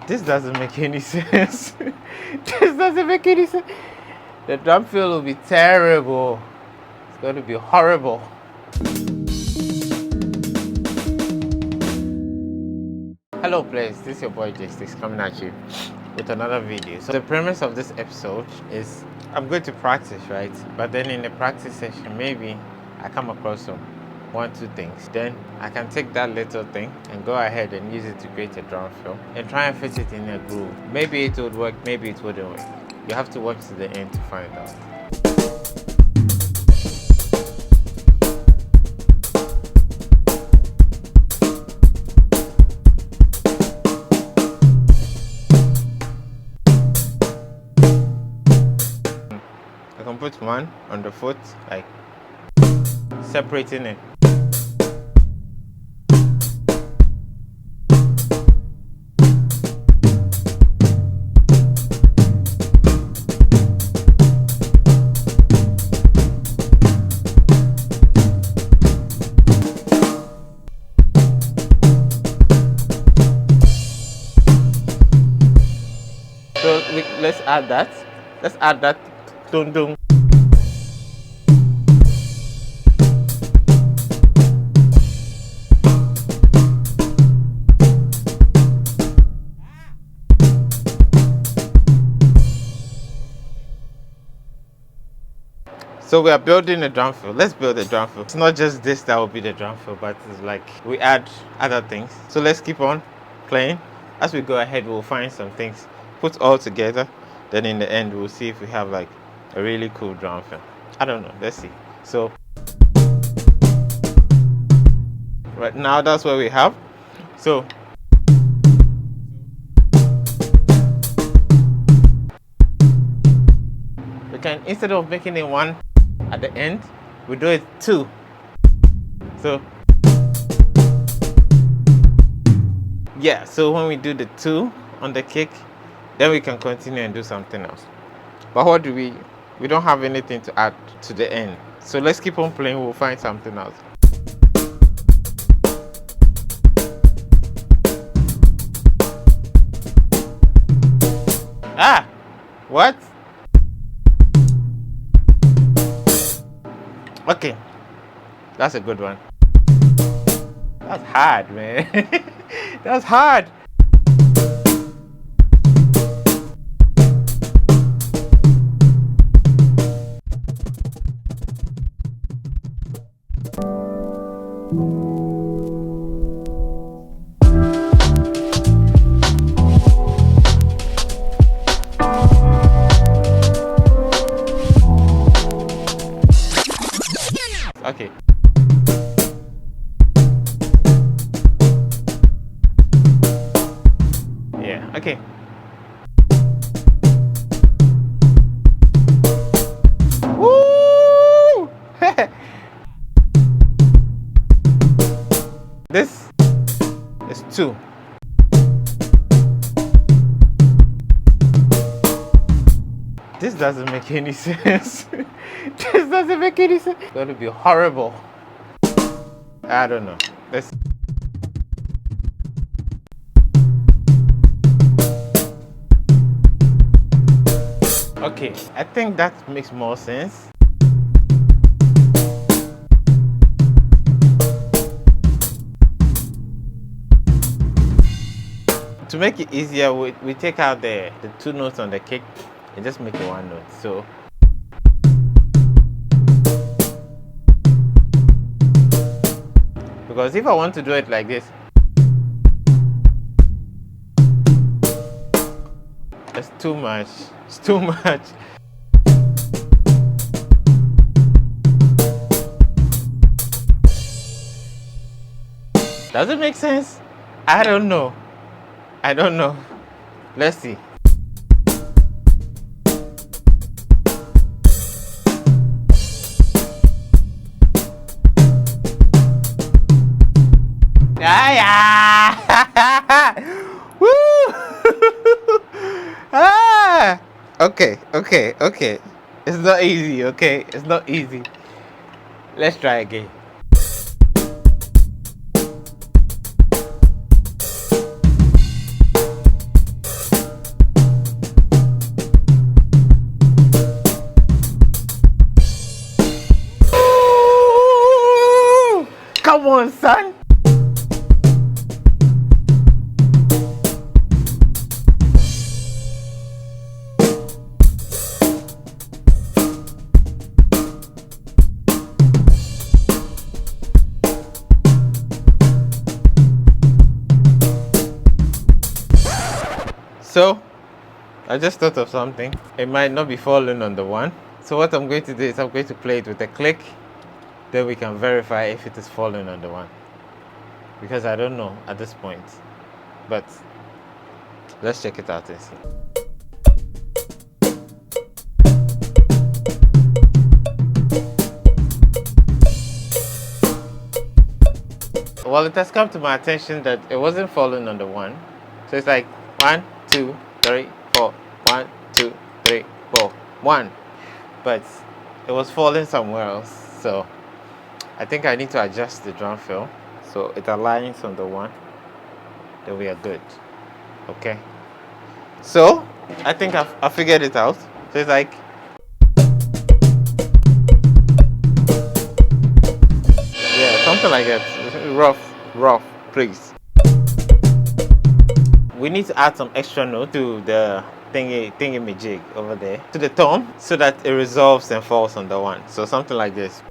This doesn't make any sense. This doesn't make any sense. The drum fill will be terrible. It's going to be horrible. Hello players, this is your boy Jaystiqs coming at you with another video. So the premise of this episode is I'm going to practice, right? But then in the practice session, maybe I come across some 1-2 things. Then I can take that little thing and go ahead and use it to create a drum fill and try and fit it in a groove. Maybe it would work, maybe it wouldn't work. You have to watch to the end to find out. I can put one on the foot, like separating it. So let's add that. Let's add that. Dun dun. So we are building a drum fill. Let's build a drum fill. It's not just this that will be the drum fill, but it's like we add other things. So let's keep on playing. As we go ahead, we'll find some things, put all together. Then in the end, we'll see if we have like a really cool drum fill. I don't know. Let's see. So right now, that's what we have. So we can, instead of making it one at the end, we do it 2. So yeah, so when we do the 2 on the kick, then we can continue and do something else. But what do we don't have anything to add to the end. So let's keep on playing, we'll find something else. Ah, what? Okay, that's a good one. That's hard, man. That's hard. Okay. Yeah, okay. Woo! This is 2. This doesn't make any sense. This doesn't make any sense. It's going to be horrible. I don't know. Let's. Okay, I think that makes more sense. To make it easier, we take out the 2 notes on the kick and just make it 1 note. So because if I want to do it like this, it's too much. It's too much. Does it make sense? I don't know. I don't know. Let's see. Woo! Ah! Okay. It's not easy, okay? It's not easy. Let's try again. Come on, son. So I just thought of something. It might not be falling on the one. So what I'm going to do is I'm going to play it with a click. Then we can verify if it is falling on the one. Because I don't know at this point. But let's check it out and see. Well, it has come to my attention that it wasn't falling on the one. So it's like 1, 2, 3, 4. 1, 2, 3, 4. 1. But it was falling somewhere else. So I think I need to adjust the drum fill so it aligns on the one. Then we are good. Okay. So I think I figured it out. So it's like something like that. Rough, please. We need to add some extra note to the thingy majig over there, to the tom, so that it resolves and falls on the one. So something like this.